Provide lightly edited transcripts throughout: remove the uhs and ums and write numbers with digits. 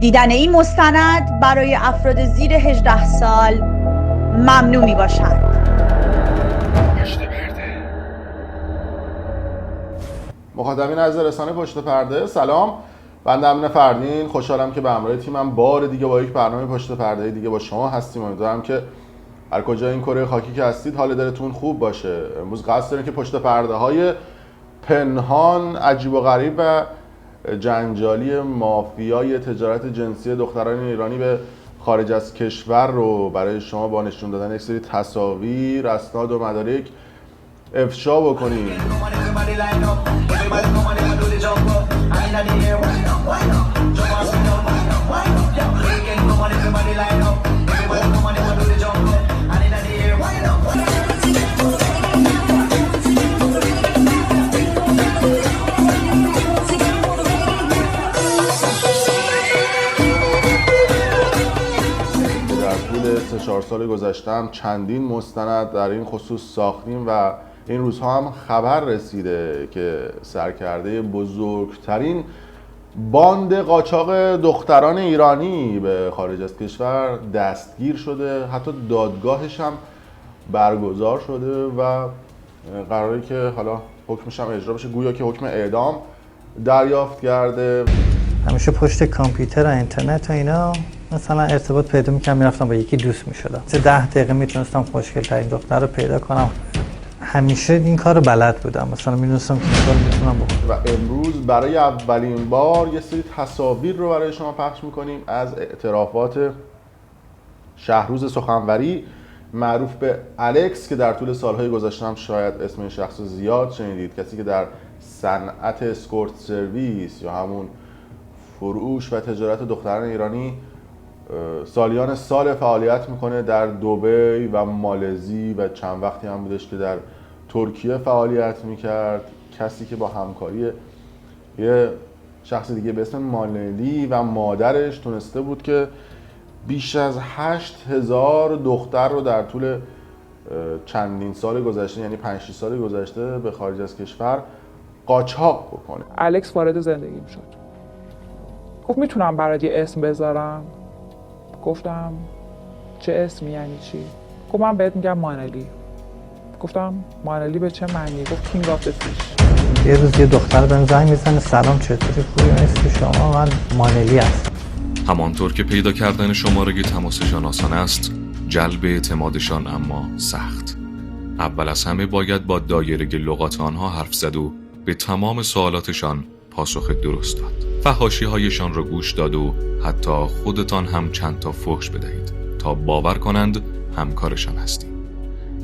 دیدن این مستند برای افراد زیر 18 سال ممنوع می باشد. مخاطبین از رسانه پشت پرده، سلام. بنده امین فردین، خوشحالم که به همراه تیمم بار دیگه با یک برنامه پشت پرده دیگه با شما هستیم. امیدوارم که هر کجا این کره خاکی که هستید حال دلتون خوب باشه. امروز قصد داریم که پشت پرده های پنهان، عجیب و غریب و جنجالی مافیای تجارت جنسی دختران ایرانی به خارج از کشور رو برای شما با نشون دادن یک سری تصاویر، اسناد و مدارک افشا بکنیم. در 3-4 سال گذشته چندین مستند در این خصوص ساختیم و این روزها هم خبر رسیده که سرکرده بزرگترین باند قاچاق دختران ایرانی به خارج از کشور دستگیر شده، حتی دادگاهش هم برگزار شده و قراره که حالا حکمش هم اجرا بشه، گویا که حکم اعدام دریافت کرده. همیشه پشت کامپیوتر و اینترنت و اینا مثلا ارتباط پیدا می‌کردم، میرفتم با یکی دوست می‌شدم. 10 دقیقه میتونستم خوشگل‌ترین دختر رو پیدا کنم. همیشه این کار بلد بودم، مثلا میدونستم که این کار میتونم بکنم. و امروز برای اولین بار یه سری تصاویر رو برای شما پخش میکنیم از اعترافات شهروز سخنوری معروف به الکس که در طول سالهای گذشته هم شاید اسم این شخص رو زیاد شنیدید. کسی که در صنعت اسکورت سرویس یا همون فروش و تجارت دختران ایرانی سالیان سال فعالیت میکنه در دبی و مالزی و چند وقتی هم بودش که در ترکیه فعالیت میکرد. کسی که با همکاری یه شخص دیگه به اسم مانلی و مادرش تونسته بود که بیش از 8000 دختر رو در طول چندین سال گذشته، یعنی 5-6 سال گذشته، به خارج از کشور قاچاق بکنه. الکس وارد زندگیم شد، گفت میتونم برات یه اسم بذارم؟ گفتم چه اسمی، یعنی چی؟ گفت من بهت میگم مانلی. گفتم مانلی به چه معنی؟ گفت کینگ آف د فیش. یه روز یه دختر بهم زنگ میزنه، سلام چطوری، خوبی، اسم شما؟ من مانلی هستم. همانطور که پیدا کردن شماره تماسشان آسان است، جلب اعتمادشان اما سخت. اول از همه باید با دایره لغات آنها حرف زد و به تمام سوالاتشان پاسخ درست داد. فحاشی‌هایشان را گوش داد و حتی خودتان هم چند تا فحش بدهید تا باور کنند همکارشان هستید.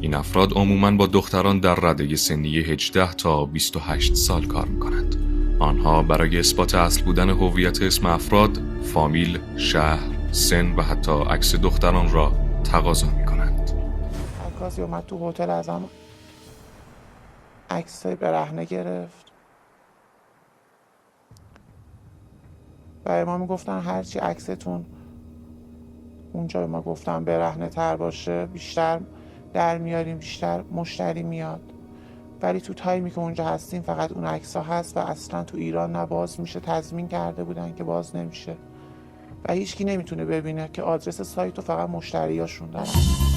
این افراد عموماً با دختران در رده سنی 18 تا 28 سال کار می‌کنند. آنها برای اثبات اصل بودن هویت اسم افراد، فامیل، شهر، سن و حتی عکس دختران را تقاضا می‌کنند. عکاسی اومد تو هتل ازم عکسای برهنه گرفت. برای ما میگفتن هرچی عکستون اونجا به ما گفتن برهنه تر باشه بیشتر در میاریم، بیشتر مشتری میاد. ولی تو تایمی که اونجا هستیم فقط اون عکس‌ها هست و اصلا تو ایران نه باز میشه، تضمین کرده بودن که باز نمیشه و هیچکی نمیتونه ببینه که آدرس سایت رو فقط مشتریاشون دارن.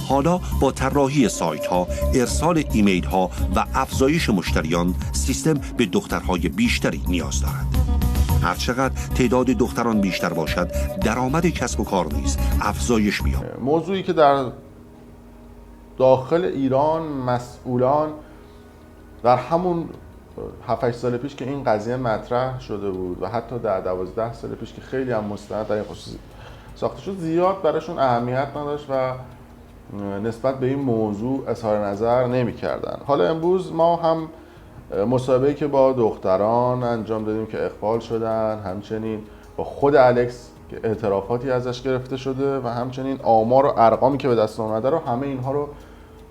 حالا با طراحی سایت ها، ارسال ایمیل ها و افزایش مشتریان، سیستم به دخترهای بیشتری نیاز دارد. هرچقدر تعداد دختران بیشتر باشد، درآمد کسب و کار نیز افزایش می‌یابد. موضوعی که در داخل ایران مسئولان در همون 7-8 سال پیش که این قضیه مطرح شده بود و حتی در 12 سال پیش که خیلی هم مستند در این خصوص ساخته شد، زیاد براشون اهمیت نداشت و نسبت به این موضوع اظهار نظر نمی‌کردن. حالا امروز ما هم مصاحبه‌ای که با دختران انجام دادیم که اغفال شدن، همچنین با خود الکس که اعترافاتی ازش گرفته شده و همچنین آمار و ارقامی که به دست آمده رو، همه اینها رو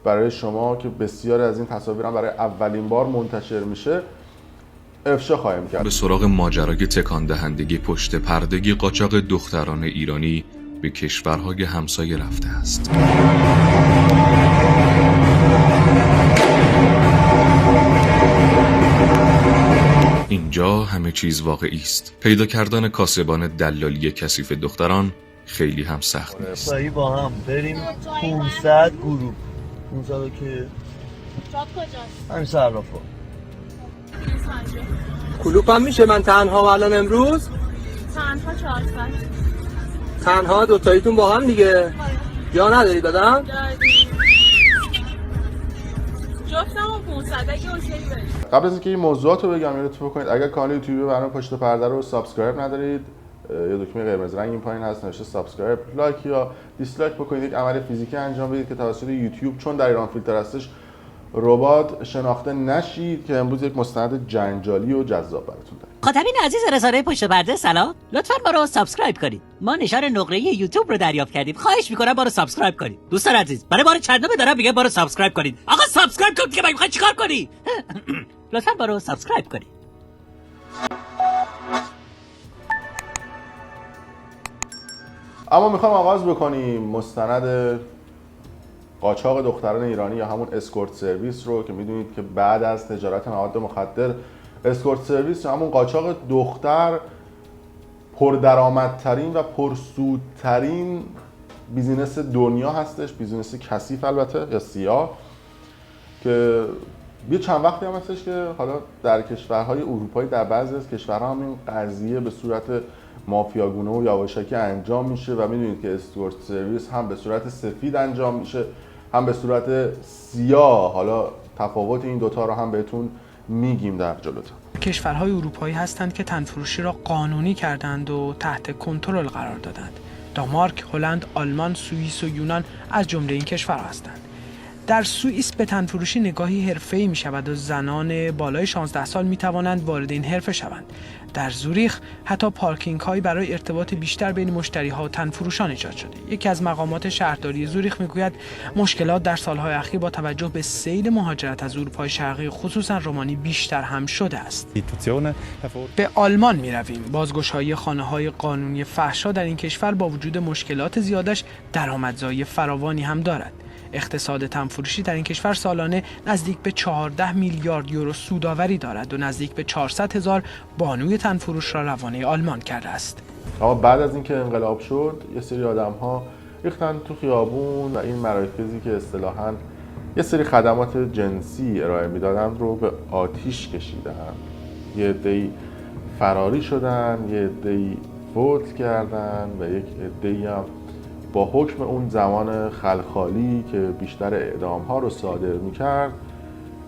برای شما که بسیاری از این تصاویر هم برای اولین بار منتشر میشه افشا خواهیم کرد. به سراغ ماجرای تکان دهندگی پشت پرده قاچاق دختران ایرانی به کشورهای همسایه رفته است. این اینجا همه چیز واقعی است. پیدا کردن کاسبان دلالی کثیف دختران خیلی هم سخت نیست. با هم بریم 500 گروه 500 که جاب کجاست؟ همین صرافا. کلوپ هم میشه من تنها الان امروز؟ تنها 400. تنها دوتاییتون با هم دیگه؟ جا نداری بدم؟ جفتم و 500 اگه اوکی بریم. قبل از اینکه این موضوعات رو بگم لطفا بکنید اگر کانال یوتیوب برنامه پشت پرده رو سابسکرایب ندارید، یه دکمه قرمز رنگ این پایین هست نوشته سابسکرایب، لایک یا دیسلایک بکنید. یک عمل فیزیکی انجام بدید که توسط یوتیوب چون در ایران فیلتر هستش ربات شناخته نشید که امروز یک مستند جنجالی و جذاب براتون داریم. مخاطبین عزیز رسانه پشت پرده سلام، لطفاً ما رو سابسکرایب کنید. ما نشان نقره یوتیوب رو دریافت کردیم. خواهش می‌کنم ما رو سابسکرایب کنید. دوستان عزیز، برای بار چندمه دارم میگم ما رو سابسکرایب کنید. آقا سابسکرایب کن که می‌خوای چیکار کنی؟ لطفاً ما رو سابسکرایب کنید. اما میخوام آغاز بکنیم مستند قاچاق دختران ایرانی یا همون اسکورت سرویس رو که میدونید که بعد از تجارت مواد مخدر اسکورت سرویس یا همون قاچاق دختر پردرآمدترین و پرسودترین بیزینس دنیا هستش. بیزینس کثیف البته یا سیاه که یه چند وقتی هم هستش که حالا در کشورهای اروپایی در بعضی از کشورها هم این قضیه به صورت مافیاگونه و یواشکی انجام میشه و میدونید که اسکورت سرویس هم به صورت سفید انجام میشه هم به صورت سیاه. حالا تفاوت این دوتا رو هم بهتون میگیم در جلوتر. کشورهای اروپایی هستند که تنفروشی را قانونی کردند و تحت کنترل قرار دادند. دانمارک، هلند، آلمان، سوئیس و یونان از جمله این کشورها هستند. در سوئیس به تنفروشی نگاهی حرفه‌ای می‌شود و زنان بالای 16 سال می‌توانند وارد این حرفه شوند. در زوریخ حتی پارکینگ‌هایی برای ارتباط بیشتر بین مشتری‌ها و تنفروشان ایجاد شده. یکی از مقامات شهرداری زوریخ می‌گوید مشکلات در سال‌های اخیر با توجه به سیل مهاجرت از اروپای شرقی خصوصا رومانی بیشتر هم شده است. به آلمان می‌رویم. بازگشایی خانه‌های قانونی فحشا در این کشور با وجود مشکلات زیادش درآمدزایی فراوانی هم دارد. اقتصاد تنفروشی در این کشور سالانه نزدیک به 14 میلیارد یورو سودآوری دارد و نزدیک به 400,000 بانوی تنفروش را روانه آلمان کرده است. اما بعد از اینکه انقلاب شد یه سری آدم‌ها ریختن تو خیابون و این مراکزی که اصطلاحاً یه سری خدمات جنسی ارائه میدادن رو به آتیش کشیدن. یه عده‌ای فراری شدن، یه عده‌ای فوت کردن و یک عده‌ای هم با حکم اون زمان خلخالی که بیشتر اعدام‌ها رو صادر می‌کرد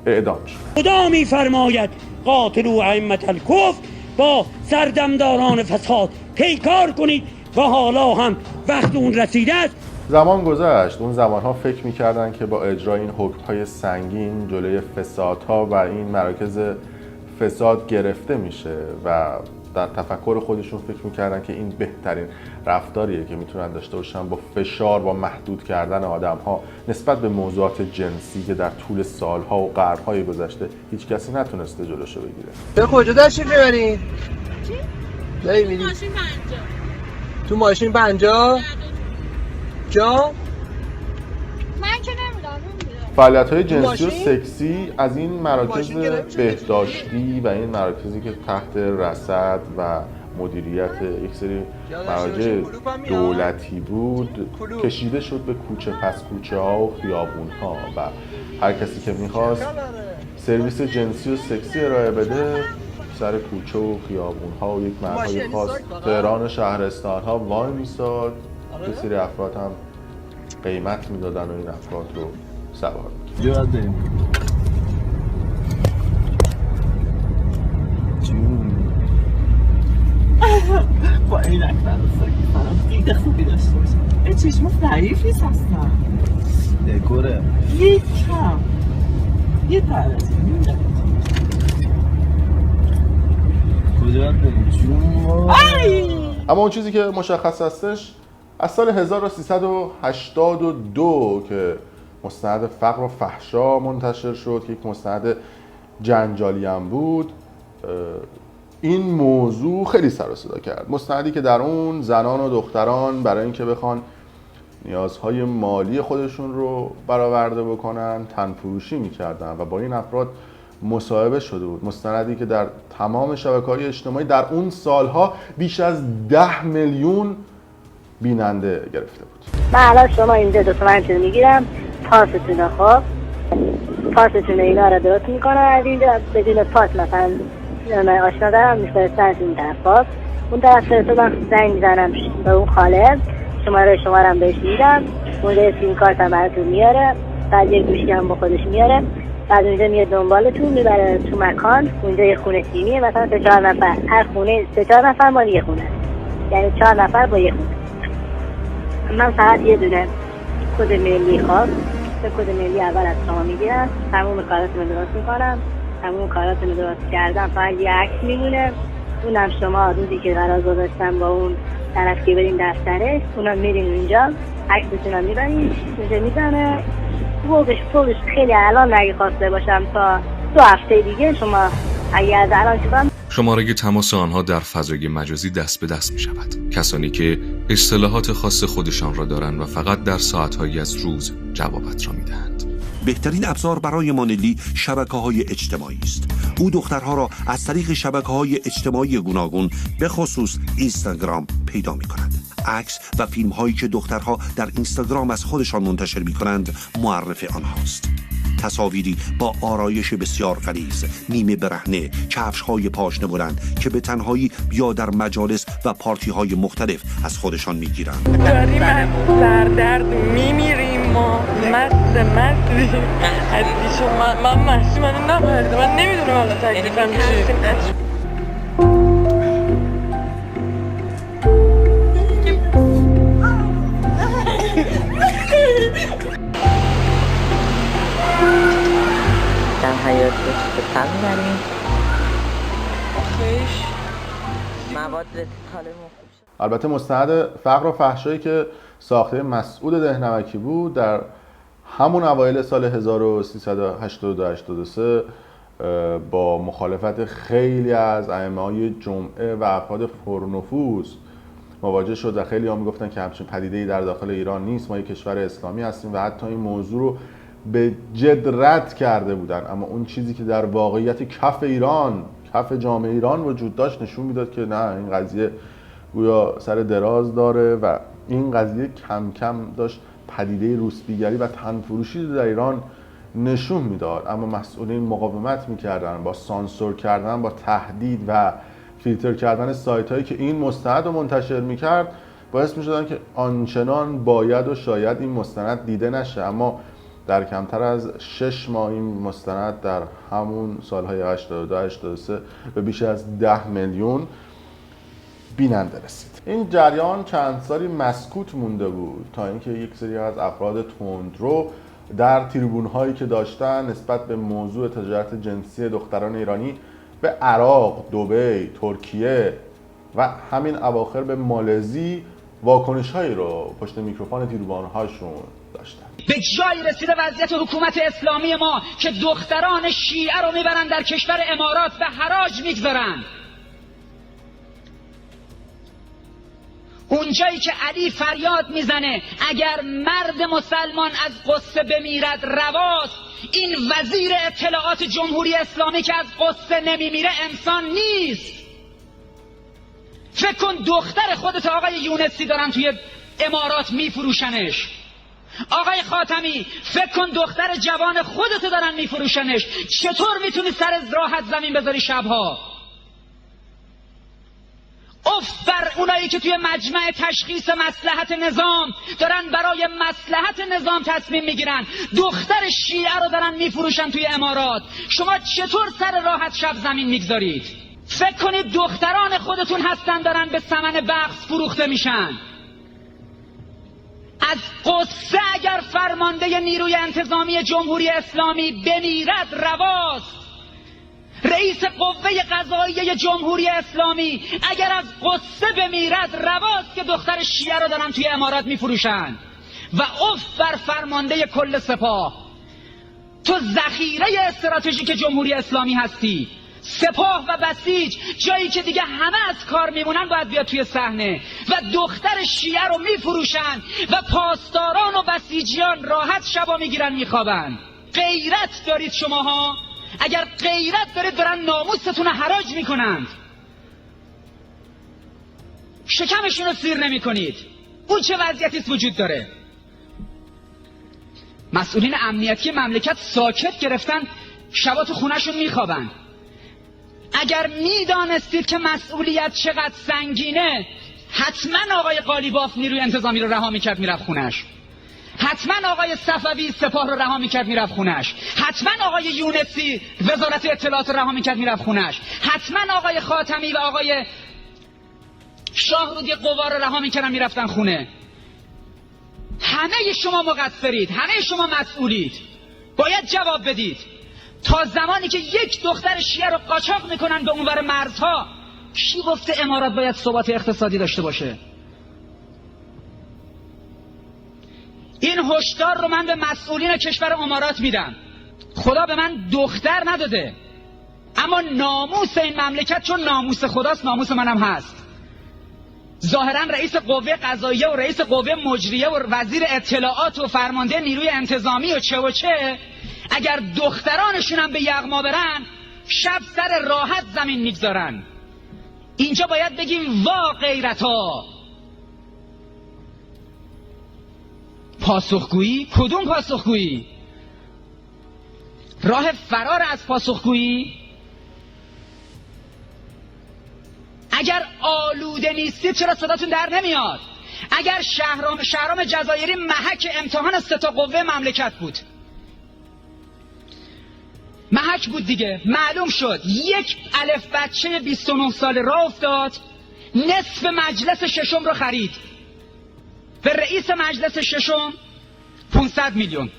اعدام شد. خدا می‌فرماید قاتلوا ائمة الکفر، با سردمداران فساد پیکار کنید و حالا هم وقت اون رسیده است. زمان گذشت، اون زمان‌ها فکر می‌کردن که با اجرای این حکم‌های سنگین جلوی فسادها و این مراکز فساد گرفته میشه و در تفکر خودشون فکر میکردن که این بهترین رفتاریه که میتونن داشته باشن با فشار، با محدود کردن آدم‌ها نسبت به موضوعات جنسی که در طول سالها و قرن‌های گذشته هیچ کسی نتونسته جلوشو بگیره. به کجا داشتی ببرین؟ چی؟ داری میری؟ ماشین 50. تو ماشین 50؟ جا؟ من که نمیدونم. فعالیت‌های جنسی و سکسی از این مراکز بهداشتی و این مراکزی که تحت رصد و مدیریت یک سری مراجع دولتی بود کشیده شد به کوچه پس کوچه ها و خیابون ها و هر کسی که میخواست سرویس جنسی و سکسی ارائه بده سر کوچه و خیابون ها و یک محلهای خاص تهران و شهرستان ها وای میستاد. یه سری افراد هم قیمت میدادن و این افراد رو سوار جواد بریم با این اکبر ساکی فرام دیده خوبی داشته باشم. این چشم ضعیف نیست اصلا. دکوره یک کم یه درجه کجا بریم جون. اما اون چیزی که مشخص هستش از سال 1382 که مستند فقر و فحشا منتشر شد که یک مستند جنجالی هم بود، این موضوع خیلی سر و صدا کرد. مستندی که در اون زنان و دختران برای اینکه بخوان نیازهای مالی خودشون رو برآورده بکنن تنفروشی میکردن و با این افراد مصاحبه شده بود، مستندی که در تمام شبکه‌های اجتماعی در اون سالها بیش از 10 میلیون بیننده گرفته بود. من الان شما اینجا 2 تومنتون میگیرم، پاستون خب پاستون اینا رو درست میکنم، از اینجا بدون پاس مثلا من آشنا دارم میفرستن از این طرف پاس، اون طرف فرستادم زنگ میزنم به اون خاله، شماره هم بهش میدم، اونجا سیم کارت هم براتون میاره، بعد یه گوشی هم با خودش میاره، بعد اونجا میاد دنبالتون میبره تو مکان، اونجا یه خونه تیمیه، مثلا 3-4 نفر، هر خونه 3-4 نفر مال یه خونه، یعنی 4 نفر با یه خونه. من فقط یه دونه کد ملی خواست، کد ملی اول از شما میگیرم، تموم کاراتون درست میکنم، تموم کاراتون درست کردم، فقط یه عکس میمونه، اونم شما روزی که قرار گذاشتم با اون طرف که بریم دفترش، اونم میرین اونجا، عکستون هم میبرین، اونجا میزنه، پولش خیلی الان نگه خواسته باشم تا 2 هفته دیگه شما اگه از الان شدم. شماره تماس آنها در فضای مجازی دست به دست می شود. کسانی که اصطلاحات خاص خودشان را دارند و فقط در ساعتهایی از روز جوابت را می دهند. بهترین ابزار برای مانلی شبکه‌های اجتماعی است. او دخترها را از طریق شبکه‌های اجتماعی گوناگون به خصوص اینستاگرام پیدا می‌کند. عکس و فیلم‌هایی که دخترها در اینستاگرام از خودشان منتشر می‌کنند معرف آنهاست. تصاویری با آرایش بسیار غلیظ، نیمه برهنه، کفش‌های پاشنه بلند که به تنهایی یا در مجالس و پارتی‌های مختلف از خودشان می‌گیرند. داریم از سردرد میمیریم ما، مستیم از شما. من مشتی منو نبرده، من نمیدونم والا تکلیفم چیه. در حیات به تن میبریم آخیش مواد کالمون خوب شد. البته مستند فقر و فحشایی که ساخته مسعود دهنمکی بود در همون اوایل سال 1382-83 با مخالفت خیلی از ائمه‌های جمعه و افراد پرنفوذ مواجه شد و خیلی ها میگفتن که همچین پدیده‌ای در داخل ایران نیست، ما یک کشور اسلامی هستیم و حتی این موضوع رو به جد رد کرده بودن. اما اون چیزی که در واقعیت کف ایران، کف جامعه ایران وجود داشت نشون میداد که نه، این قضیه گویا سر دراز داره و این قضیه کم کم داشت پدیده روسپیگری و تنفروشی در ایران نشون میداد. اما مسئولین مقاومت میکردن با سانسور کردن، با تهدید و فیلتر کردن سایت هایی که این مستند رو منتشر میکرد، باعث میشدن که آنچنان باید و شاید این مستند دیده نشه. اما در کمتر از 6 ماه این مستند در همون سالهای 82-83 به بیش از 10 میلیون بیننده رسید. این جریان چند سالی مسکوت مونده بود تا اینکه یک سری از افراد تندرو در تریبون هایی که داشتن نسبت به موضوع تجارت جنسی دختران ایرانی به عراق، دبی، ترکیه و همین اواخر به مالزی واکنش هایی رو پشت میکروفون تریبون هاشون داشتن. به جای رسیده وضعیت حکومت اسلامی ما که دختران شیعه رو میبرن در کشور امارات به حراج میگذارن. اونجایی که علی فریاد میزنه اگر مرد مسلمان از قصه بمیرد رواست، این وزیر اطلاعات جمهوری اسلامی که از قصه نمیمیره انسان نیست. فکر کن دختر خودت آقای یونسی دارن توی امارات میفروشنش. آقای خاتمی فکر کن دختر جوان خودت دارن میفروشنش. چطور میتونی سر راحت زمین بذاری شبها؟ اف بر اونایی که توی مجمع تشخیص مصلحت نظام دارن برای مصلحت نظام تصمیم میگیرن، دختر شیعه رو دارن میفروشن توی امارات. شما چطور سر راحت شب زمین میگذارید؟ فکر کنید دختران خودتون هستن دارن به ثمن بخس فروخته میشن. از قصه اگر فرمانده نیروی انتظامی جمهوری اسلامی بمیرد رواست. رئیس قوه قضاییه جمهوری اسلامی اگر از قصه بمیرد رواست که دختر شیعه رو دارن توی امارات میفروشن. و اف بر فرمانده کل سپاه. تو ذخیره استراتژیک جمهوری اسلامی هستی. سپاه و بسیج جایی که دیگه همه از کار میمونن باید بیاد توی صحنه و دختر شیعه رو میفروشن و پاسداران و بسیجیان راحت شبا میگیرن میخوابن. غیرت دارید شماها؟ اگر غیرت دارید دارن ناموستون رو حراج میکنند، شکمشون رو سیر نمی کنید. اون چه وضعیتیست وجود داره؟ مسئولین امنیتی مملکت ساکت گرفتن، شبا تو خونهشون میخوابن. اگر میدانستید که مسئولیت چقدر سنگینه، حتما آقای قالیباف نیروی انتظامی رو رها میکرد میرفت خونش، حتما آقای صفوی سپاه رو رها میکرد میرفت خونش، حتما آقای یونسی وزارت اطلاعات رو رها میکرد میرفت خونش، حتما آقای خاتمی و آقای شاهرودی قوا رو رها میکردن میرفتن خونه. همه شما مقصرید، همه شما مسئولید، باید جواب بدید. تا زمانی که یک دختر شیعه رو قاچاق میکنن به اونور مرزها، کی گفته امارات باید ثبات اقتصادی داشته باشه؟ این هشدار رو من به مسئولین کشور امارات میدم. خدا به من دختر نداده، اما ناموس این مملکت چون ناموس خداست، ناموس منم هست. ظاهرا رئیس قوه قضاییه و رئیس قوه مجریه و وزیر اطلاعات و فرمانده نیروی انتظامی و چه اگر دخترانشون هم به یغما برن، شب سر راحت زمین میگذارن. اینجا باید بگیم وا غیرتا. پاسخگویی؟ کدوم پاسخگویی؟ راه فرار از پاسخگویی؟ اگر آلوده نیستید چرا صداتون در نمیاد؟ اگر شهرام جزایری محک امتحان 3 قوه مملکت بود، محک بود دیگه، معلوم شد یک الف بچه 29 ساله راه افتاد، نصف مجلس ششم رو خرید، به رئیس مجلس ششم 500 میلیون،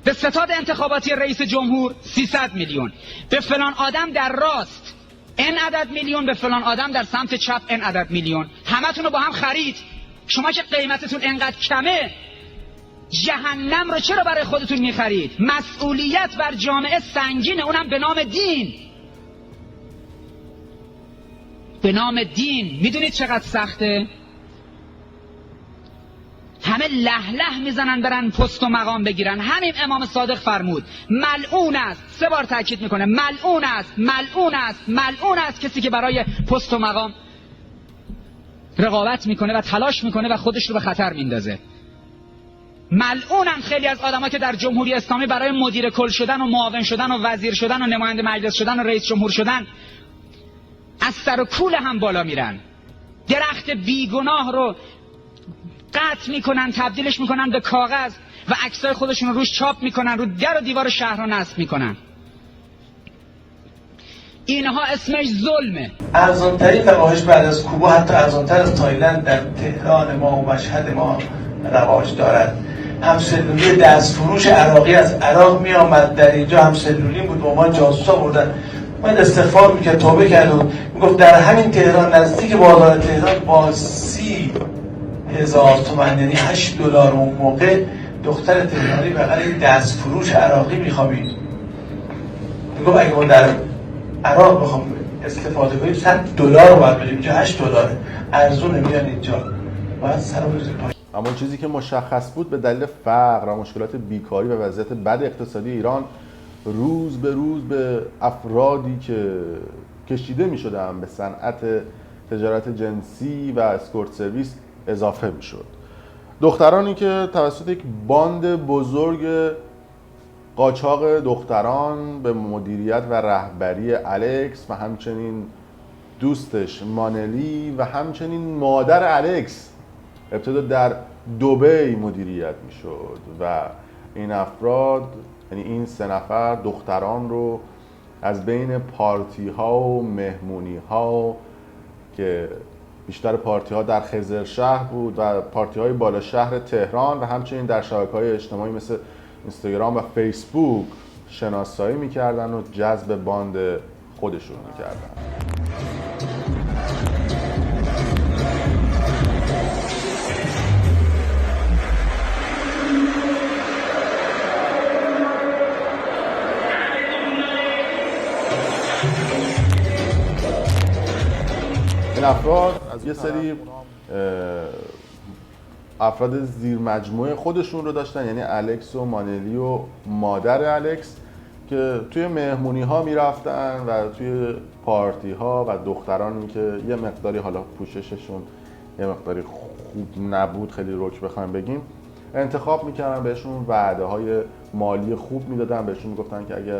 به ستاد انتخاباتی رئیس جمهور 300 میلیون، به فلان آدم در راست این عدد میلیون، به فلان آدم در سمت چپ این عدد میلیون، همتون رو با هم خرید. شما که قیمتتون انقدر کمه، جهنم رو چرا برای خودتون میخرید؟ مسئولیت بر جامعه سنگینه، اونم به نام دین. به نام دین. میدونید چقدر سخته؟ همه لهله میزنن برن پست و مقام بگیرن. همین امام صادق فرمود ملعون است، 3 بار تاکید میکنه، ملعون است، ملعون است، ملعون است کسی که برای پست و مقام رقابت میکنه و تلاش میکنه و خودش رو به خطر میندازه. ملعونن خیلی از آدما که در جمهوری اسلامی برای مدیر کل شدن و معاون شدن و وزیر شدن و نماینده مجلس شدن و رئیس جمهور شدن از سر و کول هم بالا میرن. درخت بیگناه رو قطع میکنن، تبدیلش میکنن به کاغذ و عکسای خودشون رو روش چاپ میکنن، رو در و دیوار شهر رو نصب میکنن. اینها اسمش ظلمه. ارزانترین رواج بعد از کوبا، حتی ارزانتر از تایلند، در تهران ما و مشهد ما رواج دارد. همسلولی دستفروش عراقی از عراق می آمد، در اینجا همسلولی بود و ما جاسوسا بردن. من استغفار میکرد، توبه کرد و میگفت در همین تهران نزدیک بازار تهران با 30,000 تومان یعنی $8 اون موقع دختر تهرانی بغل این دستفروش عراقی میخوابید. میگفت اگه ما در عراق بخوام استفاده کنیم $100 رو باید بدیم، اینجا $8 ارزونه، میان اینجا باید سر بزنیم. اما چیزی که مشخص بود به دلیل فقر و مشکلات بیکاری و وضعیت بد اقتصادی ایران، روز به روز به افرادی که کشیده می شدن به صنعت تجارت جنسی و اسکورت سرویس اضافه می شد. دخترانی که توسط یک باند بزرگ قاچاق دختران به مدیریت و رهبری الکس و همچنین دوستش مانلی و همچنین مادر الکس ابتدا در دبی مدیریت می شد و این افراد، یعنی این 3 نفر دختران رو از بین پارتی ها و مهمونی ها که بیشتر پارتی ها در خزرشهر بود و پارتی های بالا شهر تهران و همچنین در شبکه‌های اجتماعی مثل اینستاگرام و فیسبوک شناسایی میکردن و جذب باند خودشون میکردن. این افراد از یه سری افراد زیر مجموعه خودشون رو داشتن، یعنی الکس و مانلی و مادر الکس که توی مهمونی ها میرفتن و توی پارتی ها و دخترانی که یه مقداری حالا پوشششون یه مقداری خوب نبود، خیلی رک بخوایم بگیم، انتخاب میکردن، بهشون وعده های مالی خوب میدادن، بهشون میگفتن که اگر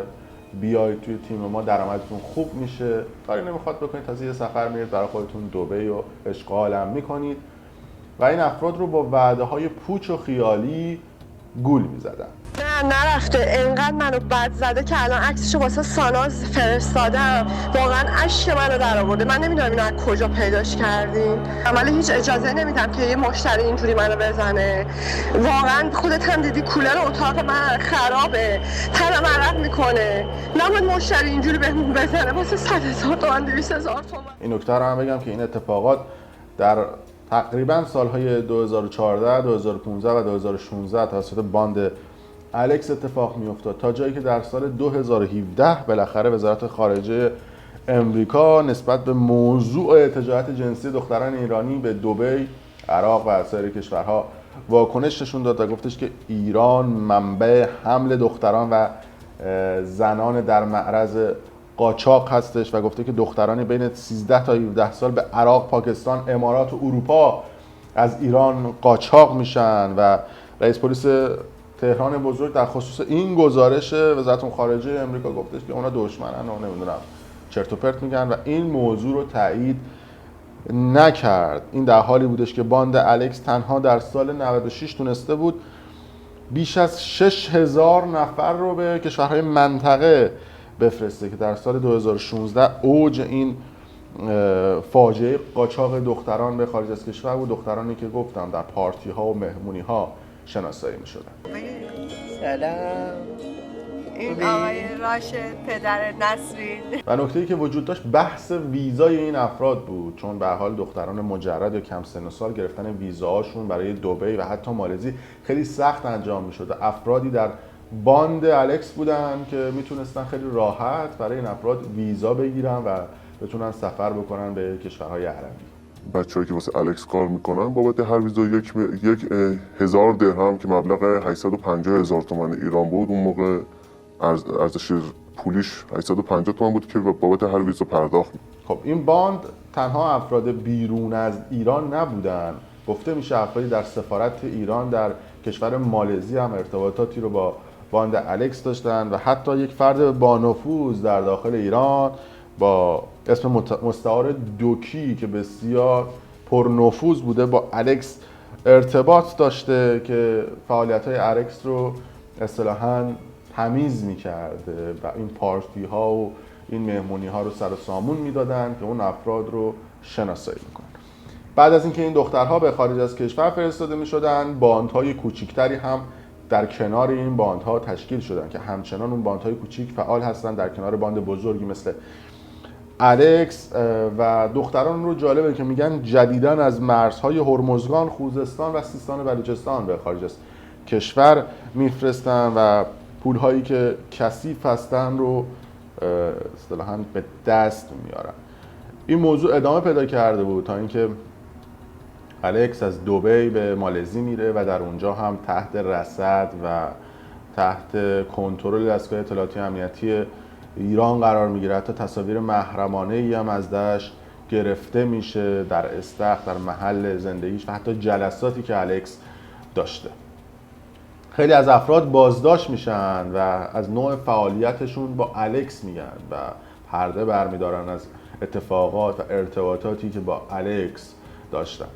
بیاید توی تیم ما درآمدتون خوب میشه، کاری نمیخواد بکنید، تازه یه سفر میرید برای خودتون دبی و اشغال هم میکنید و این افراد رو با وعده های پوچ و خیالی گول میزدن. نه نرفته، انقدر منو بد زده که الان عکسشو واسه ساناز فرستادم، واقعا اشک منو در آورده. من نمیدونم اینو از کجا پیداش کردین، ولی هیچ اجازه نمیدم که یه مشتری اینجوری منو بزنه. واقعا خودت هم دیدی کولر اتاق من خرابه، تنم عرق میکنه، نباید مشتری اینجوری بهمون بزنه واسه 100,000 تومان 200,000 تومان. این نکته رو هم بگم که این اتفاقات در تقریبا سالهای 2014 2015 و 2016 توسط باند الکس اتفاق می افتاد، تا جایی که در سال 2017 بالاخره وزارت خارجه امریکا نسبت به موضوع تجارت جنسی دختران ایرانی به دبی، عراق و سایر کشورها واکنش نشون داد و گفتش که ایران منبع حمل دختران و زنان در معرض قاچاق هستش و گفته که دخترانی بین 13 تا 17 سال به عراق، پاکستان، امارات و اروپا از ایران قاچاق میشن و رئیس پلیس تهران بزرگ در خصوص این گزارش وزارت خارجه امریکا گفتش که اونا دشمنن و نمیدونم چرت و پرت میگن و این موضوع رو تایید نکرد. این در حالی بودش که باند الکس تنها در سال 96 تونسته بود بیش از 6,000 نفر رو به کشورهای منطقه بفرسته که در سال 2016 اوج این فاجعه قاچاق دختران به خارج از کشور بود، دخترانی که گفتم در پارتی ها و مهمونی ها شناسایی می شدن. سلام، این آقای راشد پدر نسرین. و نکته‌ای که وجود داشت بحث ویزای این افراد بود، چون به حال دختران مجرد یا کم سن و سال گرفتن ویزاهاشون برای دبی و حتی مالزی خیلی سخت انجام می شد. افرادی در باند الکس بودن که میتونستن خیلی راحت برای این افراد ویزا بگیرن و بتونن سفر بکنن به کشورهای عربی. بچه‌ای که واسه الکس کار میکنن بابت هر ویزا 1,000 درهم که مبلغ 850,000 تومان ایران بود، اون موقع ارزش پولیش 850 تومان بود که بابت هر ویزا پرداخت. خب این باند تنها افراد بیرون از ایران نبودن، گفته میشه افرادی در سفارت ایران در کشور مالزی هم ارتباطاتی رو با باند الکس داشتن و حتی یک فرد با نفوذ در داخل ایران با اسم مستعار دوکی که بسیار پرنفوذ بوده با الکس ارتباط داشته که فعالیت‌های الکس رو اصطلاحاً تمیز می‌کرده و این پارتی ها و این مهمونی ها رو سر و سامون میدادن که اون افراد رو شناسایی میکنن. بعد از اینکه این دخترها به خارج از کشور فرستاده میشدن، باندهای کوچیکتری هم در کنار این باندها تشکیل شدن که همچنان اون باندهای کوچیک فعال هستن در کنار باند بزرگی مثل الکس و دختران رو جالبه که میگن جدیداً از مرزهای هرمزگان، خوزستان و سیستان بلوچستان به خارج از کشور میفرستن و پولهایی که کثیف هستن رو اصطلاحاً به دست میارن. این موضوع ادامه پیدا کرده بود تا اینکه الکس از دبی به مالزی میره و در اونجا هم تحت رصد و تحت کنترل دستگاه اطلاعاتی امنیتی ایران قرار میگیره. حتی تصاویر محرمانه‌ای هم ازش گرفته میشه در استخر، در محل زندگیش و حتی جلساتی که الکس داشته. خیلی از افراد بازداشت میشن و از نوع فعالیتشون با الکس میگن و پرده برمیدارن از اتفاقات و ارتباطاتی که با الکس داشتن.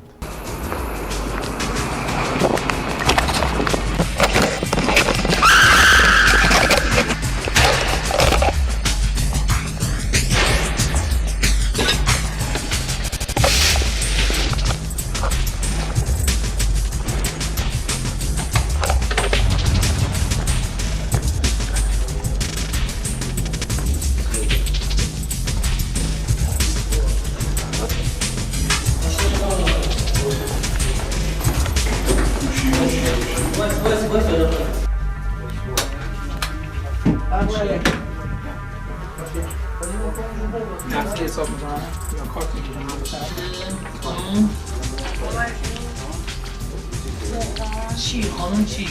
چی خانم چی؟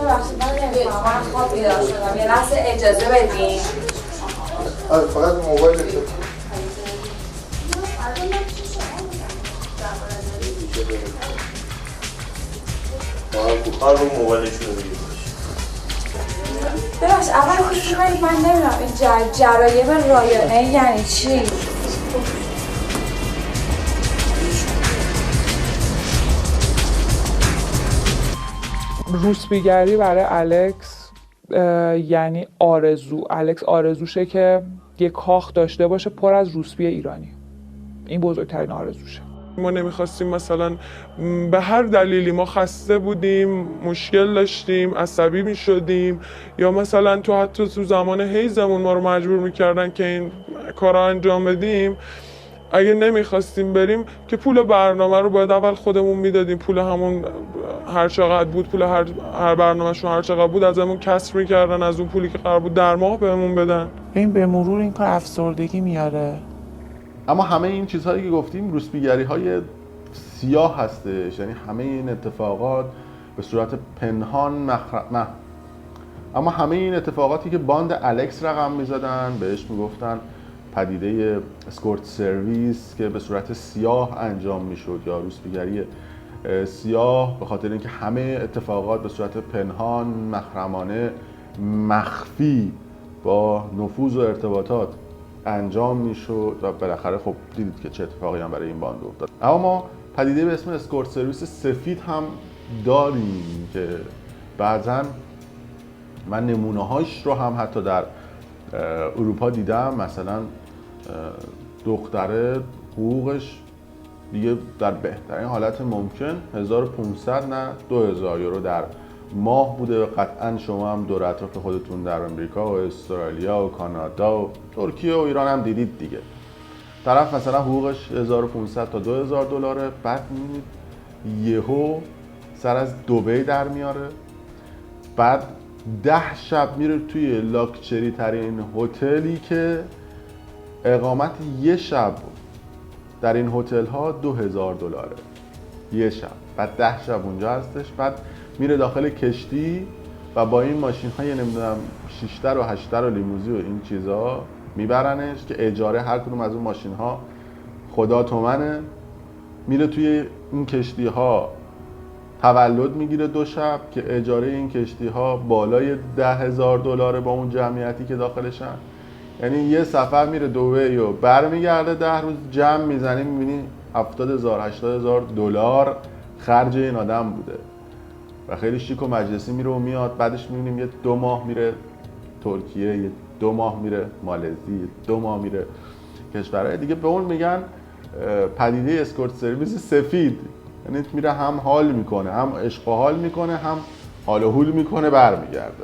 ببخشید من نمی‌فهمم، من خواب بیدار شدم، یه لحظه اجازه بدین. فقط موبایل بخار رو موبایلش رو بگیر. ببخشید اول خوشی کنید من نمیدونم این جرایم رایانه یعنی چی؟ روسپیگری برای الکس یعنی آرزو. الکس آرزوشه که یه کاخ داشته باشه پر از روسپی ایرانی. این بزرگترین آرزوشه. ما نمیخواستیم مثلا به هر دلیلی ما خسته بودیم، مشکل داشتیم، عصبی میشدیم یا مثلا حتی تو زمان حیضمون ما رو مجبور میکردن که این کار رو انجام بدیم. اگه نمیخواستیم بریم که پول برنامه رو باید اول خودمون میدادیم، پول همون هر چقدر بود، پول هر برنامهشون هر چقدر بود ازمون کسر میکردن از اون پولی که قرار بود در ماه بهمون بدن. این به مرور این کار افسردگی میاره. اما همه این چیزهایی که گفتیم روسپیگری‌های سیاه هستش، یعنی همه این اتفاقات به صورت پنهان اما همه این اتفاقاتی که باند الکس رقم میزدن بهش میگفتن پدیده اسکورت سرویس که به صورت سیاه انجام میشد یا روسپیگری سیاه، به خاطر اینکه همه اتفاقات به صورت پنهان، محرمانه، مخفی با نفوذ و ارتباطات انجام میشد و بالاخره خب دیدید که چه اتفاقی هم برای این باند افتاد. اما ما پدیده به اسم اسکورت سرویس سفید هم داریم که بعضا من نمونه‌هاش رو هم حتی در اروپا دیدم. مثلا دختره حقوقش دیگه در بهترین حالت ممکن 1500 نه 2000 یورو در ماه بوده و قطعا شما هم دور اطراف خودتون در امریکا و استرالیا و کانادا و ترکیه و ایران هم دیدید دیگه. طرف مثلا حقوقش 1500 تا 2000 دلاره، بعد میبینید یهو سر از دبی در میاره، بعد 10 شب میره توی لاکچری ترین هتلی که اقامت یه شب در این هتل ها 2000 دلاره یه شب، بعد 10 شب اونجا هستش، بعد میره داخل کشتی و با این ماشین های نمیدونم 6 و 8 و لیموزی و این چیزا میبرنش که اجاره هر کدوم از اون ماشین ها خدا تومنه. میره توی این کشتی ها تولد میگیره 2 شب که اجاره این کشتی ها بالای 10,000 دلاره با اون جمعیتی که داخلشن. یعنی یه سفر میره دبی و برمیگرده 10 روز جمع میزنی میبینی 70,000 80,000 دلار خرج این آدم بوده و خیلی شیک و مجلسی میره و میاد. بعدش میبینیم یه 2 ماه میره ترکیه، یه 2 ماه میره مالزی، 2 ماه میره کشورهای دیگه. به اون میگن پدیده اسکورت سرویس سفید. یعنی میره هم حال میکنه، هم عشق و حال میکنه، هم حال و حول میکنه، برمیگرده.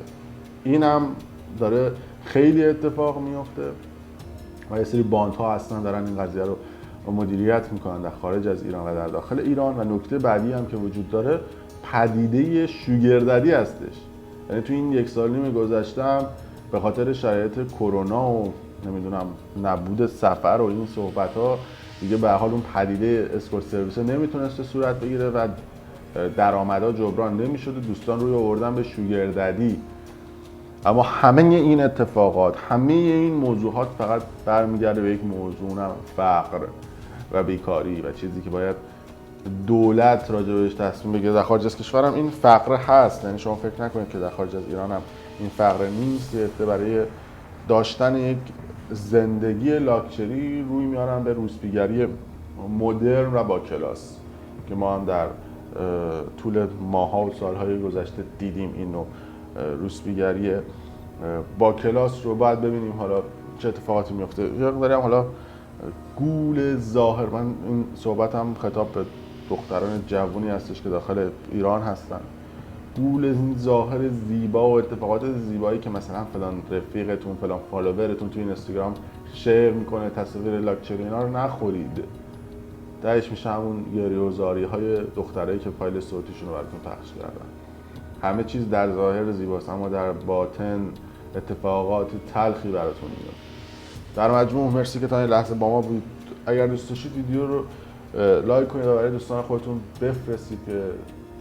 این هم داره خیلی اتفاق میفته و یه سری باندها هستن دارن این قضیه رو مدیریت میکنن در خارج از ایران و در داخل ایران. و نکته بعدی هم که وجود داره پدیده شوگرددی هستش. یعنی تو این 1.5 سال گذشتم به خاطر شرایط کرونا و نمیدونم نبود سفر و این صحبت ها دیگه به حال اون پدیده اسکورت سرویس نمیتونسته صورت بگیره و درآمدها جبران نمیشد. دوستان روی آوردن به شوگرددی. اما همه این اتفاقات، همه این موضوعات فقط برمیگرده به یک موضوع، فقر و بیکاری و چیزی که باید دولت راجع بهش تصمیم بگیره. در خارج از کشورم این فقر هست، یعنی شما فکر نکنید که در خارج از ایران هم این فقر نیست. برای داشتن یک زندگی لاکچری روی میارن به روسپیگری مدرن و با کلاس که ما هم در طول ماها و سالهای گذشته دیدیم. این نوع روسپیگری با کلاس رو باید ببینیم حالا چه اتفاقاتی میفته. یه مقداری هم حالا گول ظاهر، من این صحبتم خطاب به دختران جوونی هستش که داخل ایران هستن، گول این ظاهر زیبا و اتفاقات زیبایی که مثلا فلان رفیقتون فلان فالوورتون تو اینستاگرام شیر میکنه، تصاویر لاکچری اینا رو نخورید. تهش میشه همون گریه و زاری های دخترایی که فایل صوتیشون رو براتون پخش کردن. همه چیز در ظاهر زیباست اما در باطن اتفاقات تلخی براتون میاد. در مجموع مرسی که تا این لحظه با ما بود. اگر دوست داشتید ویدیو رو لایک کنید و برای دوستان خودتون بفرستید که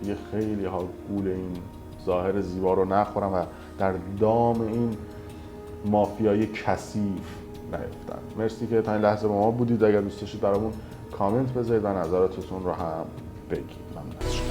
دیگه خیلی ها گول این ظاهر زیبا رو نخورن و در دام این مافیای کثیف نیفتن. مرسی که تا این لحظه با ما بودید. اگر دوست داشتید برامون کامنت بذارید و نظراتتون رو هم بگید. ممنون.